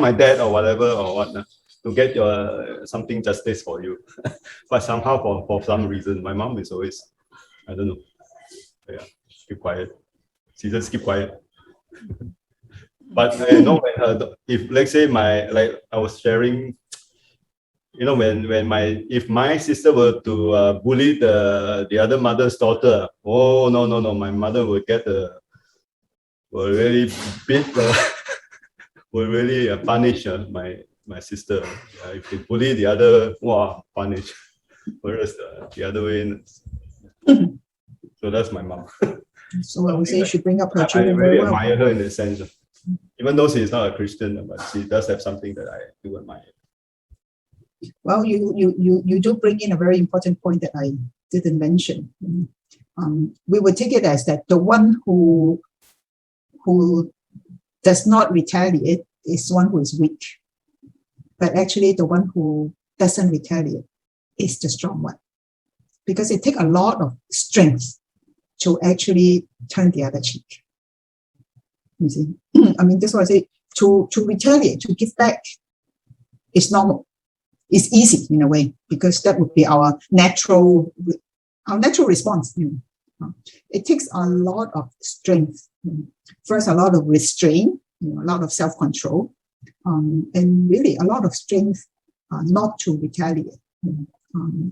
my dad or whatever or what to get your something justice for you? But somehow for some reason, my mom is always, I don't know. Yeah, keep quiet. She just keep quiet. But when if let's say I was sharing, if my sister were to bully the other mother's daughter, oh no, my mother will really beat, will really punish my sister. If they bully the other, wow, punish. Whereas the other way, so that's my mom. So I would say she bring up her I children really very well. admire her in that sense. Even though she's not a Christian, but she does have something that I do admire. Well, you do bring in a very important point that I didn't mention. We would take it as that the one who does not retaliate is one who is weak. But actually the one who doesn't retaliate is the strong one. Because it takes a lot of strength to actually turn the other cheek. You see? I mean, that's why I say to retaliate, to give back is normal. It's easy in a way, because that would be our natural response. It takes a lot of strength. First, a lot of restraint, a lot of self-control, and really a lot of strength not to retaliate.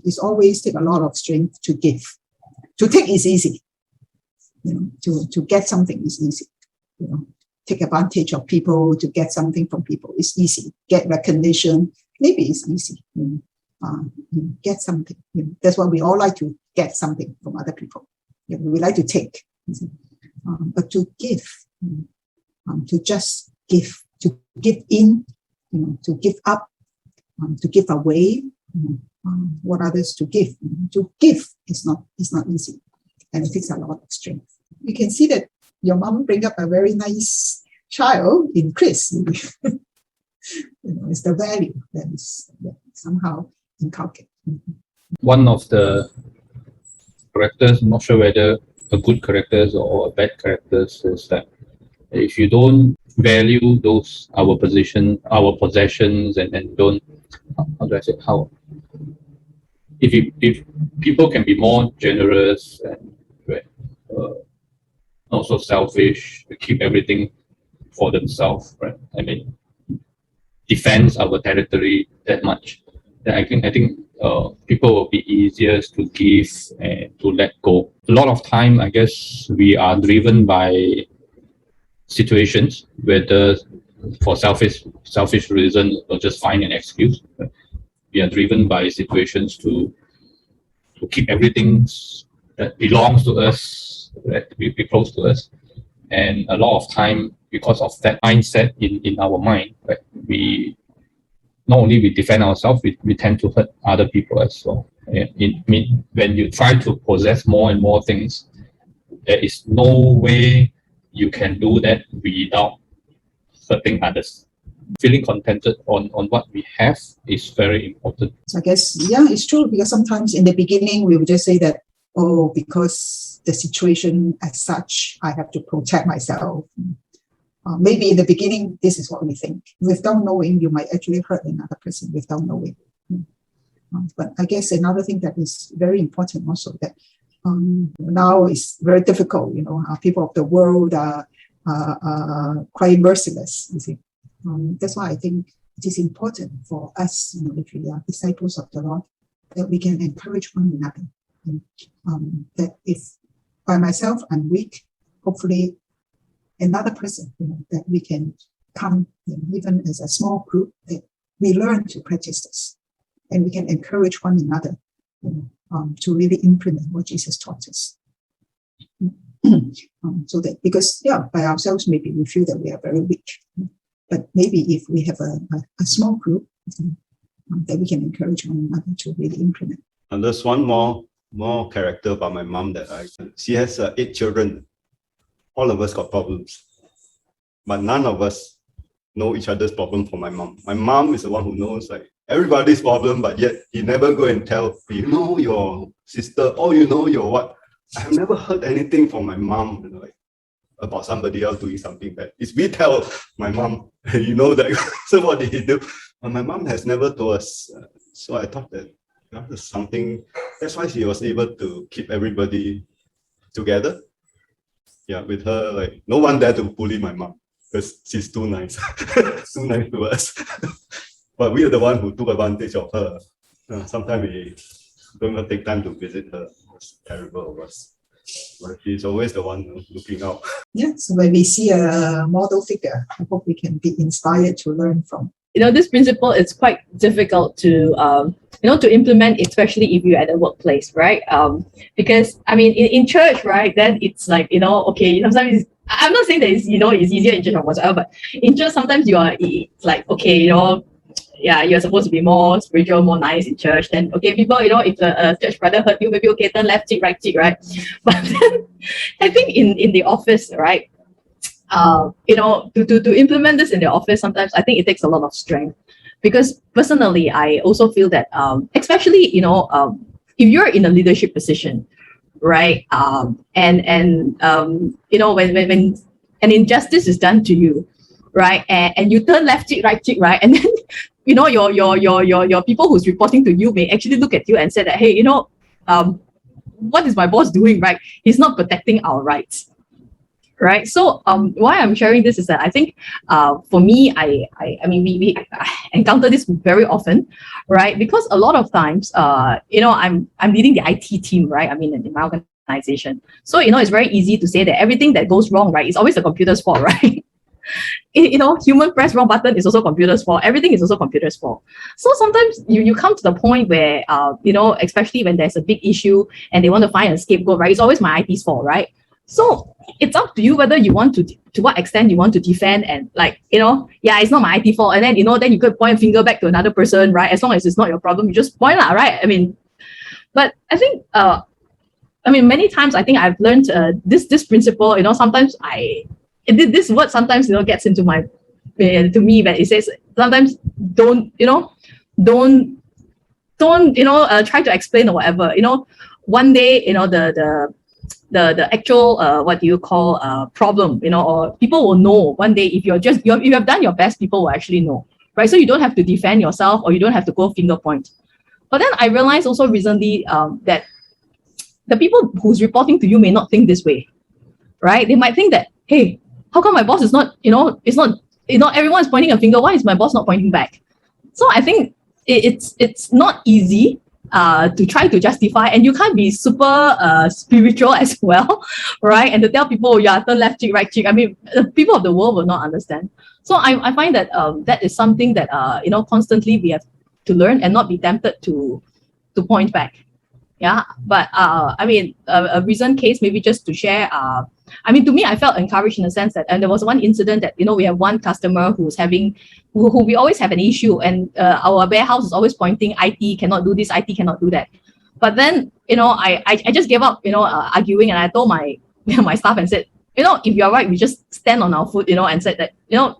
It's always take a lot of strength to give. To take is easy. To get something is easy. Take advantage of people, to get something from people is easy. Get recognition, maybe it's easy. Get something. That's why we all like to get something from other people. We like to take. But to give, to just give, to give in, to give up, to give away, what others to give. To give is not easy, and it takes a lot of strength. You can see that your mom bring up a very nice child in Chris. It's the value that is somehow inculcated. One of the characters, I'm not sure whether a good characters or a bad characters, is that if you don't value our possessions, and don't, how do I say, if people can be more generous and not so selfish, to keep everything for themselves, right? I mean, defends our territory that much, then I think people will be easiest to give and to let go. A lot of time, I guess, we are driven by situations, whether for selfish reason or just find an excuse. We are driven by situations to keep everything that belongs to us, that be close to us. And a lot of time, because of that mindset in our mind, right, we not only we defend ourselves, we tend to hurt other people as well. When you try to possess more and more things, there is no way you can do that without hurting others. Feeling contented on what we have is very important. So I guess, yeah, it's true, because sometimes in the beginning we would just say that, oh, because the situation as such, I have to protect myself. Maybe in the beginning, this is what we think. Without knowing, you might actually hurt another person without knowing. But I guess another thing that is very important also, that now is very difficult, people of the world are quite merciless, you see. That's why I think it is important for us, if we are disciples of the Lord, that we can encourage one another. And, that if by myself I'm weak, hopefully another person, that we can come, even as a small group, that we learn to practice this, and we can encourage one another to really implement what Jesus taught us. So that, because by ourselves maybe we feel that we are very weak, but maybe if we have a small group, that we can encourage one another to really implement. And there's one more character about my mom she has 8 children. All of us got problems, but none of us know each other's problem for my mom. My mom is the one who knows everybody's problem, but yet he never go and tell, your sister, or your what. I've never heard anything from my mom, about somebody else doing something bad. It's we tell my mom, that. So what did he do? But my mom has never told us. So I thought that there's something. That's why she was able to keep everybody together. Yeah, with her, no one dare to bully my mom because she's too nice, too nice to us. But we are the one who took advantage of her. Sometimes we don't even take time to visit her. It's terrible of us. But she's always the one looking out. Yeah, so when we see a model figure, I hope we can be inspired to learn from. This principle is quite difficult to to implement, especially if you're at a workplace, right? Because in church, right, then it's okay, sometimes I'm not saying that it's easier in church or whatever, but in church sometimes you're supposed to be more spiritual, more nice in church. Then people, if the church brother hurt you, maybe turn left cheek, right cheek, right? But then I think in the office, right, to implement this in the office, sometimes I think it takes a lot of strength, because personally I also feel that especially if you're in a leadership position, right, when an injustice is done to you, right, and you turn left cheek, right cheek, right, and then your people who's reporting to you may actually look at you and say that, hey, what is my boss doing, right? He's not protecting our rights. Right. So why I'm sharing this is that I think for me, we encounter this very often, right? Because a lot of times, I'm leading the IT team, right? In my organization. So, it's very easy to say that everything that goes wrong, right, is always the computer's fault, right? Human press wrong button is also computer's fault. Everything is also computer's fault. So sometimes you come to the point where, especially when there's a big issue and they want to find a scapegoat, right? It's always my IT's fault, right? So it's up to you whether you want to what extent you want to defend and it's not my IT fault. And then, then you could point a finger back to another person, right? As long as it's not your problem, you just point out, right? But I think, many times I think I've learned this principle, sometimes this word sometimes, gets into to me, but it says sometimes don't try to explain or whatever, one day, the actual what do you call problem, or people will know one day. If you have done your best, people will actually know, right? So you don't have to defend yourself, or you don't have to go finger point. But then I realized also recently that the people who's reporting to you may not think this way, right? They might think that, hey, how come my boss is not, it's not, everyone's pointing a finger, why is my boss not pointing back? So I think it's not easy, to try to justify, and you can't be super spiritual as well, right? And to tell people, yeah, turn left cheek, right cheek. I mean, people of the world will not understand. So I find that that is something that constantly we have to learn and not be tempted to point back. Yeah, but I mean, a recent case, maybe just to share. I mean, to me, I felt encouraged in the sense that, and there was one incident that we have one customer who's having, who we always have an issue, and our warehouse is always pointing, IT cannot do this, IT cannot do that. But then, I just gave up, arguing, and I told my my staff and said, if you're right, we just stand on our foot, and said that,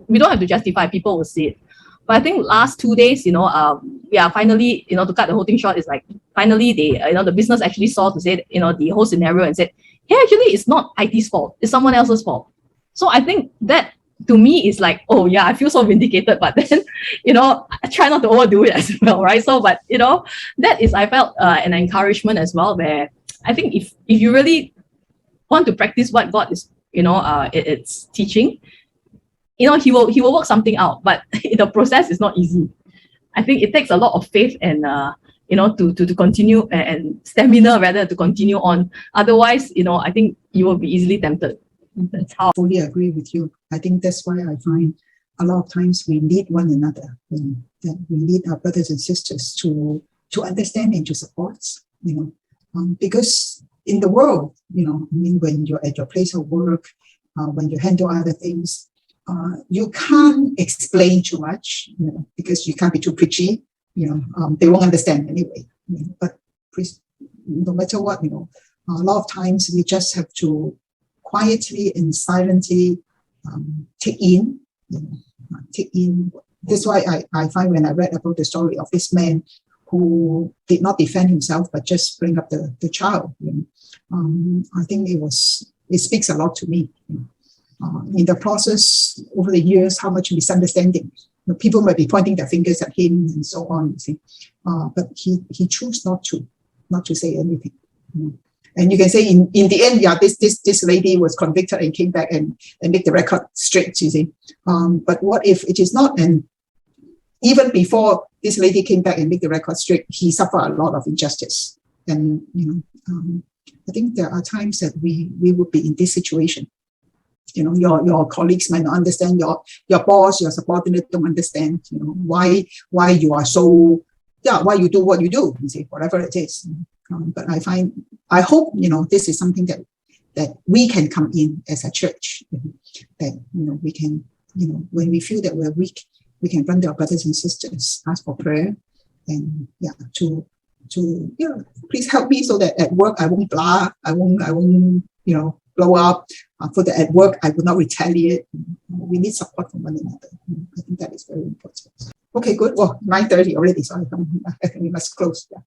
we don't have to justify, people will see it. But I think last 2 days, finally, to cut the whole thing short, is like finally they, the business actually saw to say, the whole scenario and said, yeah, actually, it's not IT's fault, it's someone else's fault. So I think that to me is like, oh yeah, I feel so vindicated. But then, I try not to overdo it as well, right? So, but that is, I felt an encouragement as well, where I think if you really want to practice what God is, it's teaching, he will work something out, but the process is not easy. I think it takes a lot of faith and to continue, and stamina rather, to continue on. Otherwise, I think you will be easily tempted. That's how. Fully agree with you. I think that's why I find a lot of times we need one another. That we need our brothers and sisters to understand and to support. Because in the world, when you're at your place of work, when you handle other things, you can't explain too much, because you can't be too preachy. They won't understand anyway. But no matter what, a lot of times we just have to quietly and silently take in. That's why I find when I read about the story of this man who did not defend himself but just bring up the child, I think it speaks a lot to me. In the process, over the years, how much misunderstanding. People might be pointing their fingers at him and so on, but he chose not to say anything. And you can say in the end, yeah, this lady was convicted and came back and make the record straight, but what if it is not? And even before this lady came back and make the record straight, he suffered a lot of injustice. And I think there are times that we would be in this situation. Your colleagues might not understand, your boss, your subordinate don't understand, why you are so, why you do what you do, whatever it is. But I hope, this is something that we can come in as a church, that, we can, when we feel that we're weak, we can run to our brothers and sisters, ask for prayer, and please help me so that at work I won't blah, I won't, blow up, so that at work I will not retaliate. We need support from one another. I think that is very important. Okay, good. Well, 9:30 already, so I think we must close. Yeah.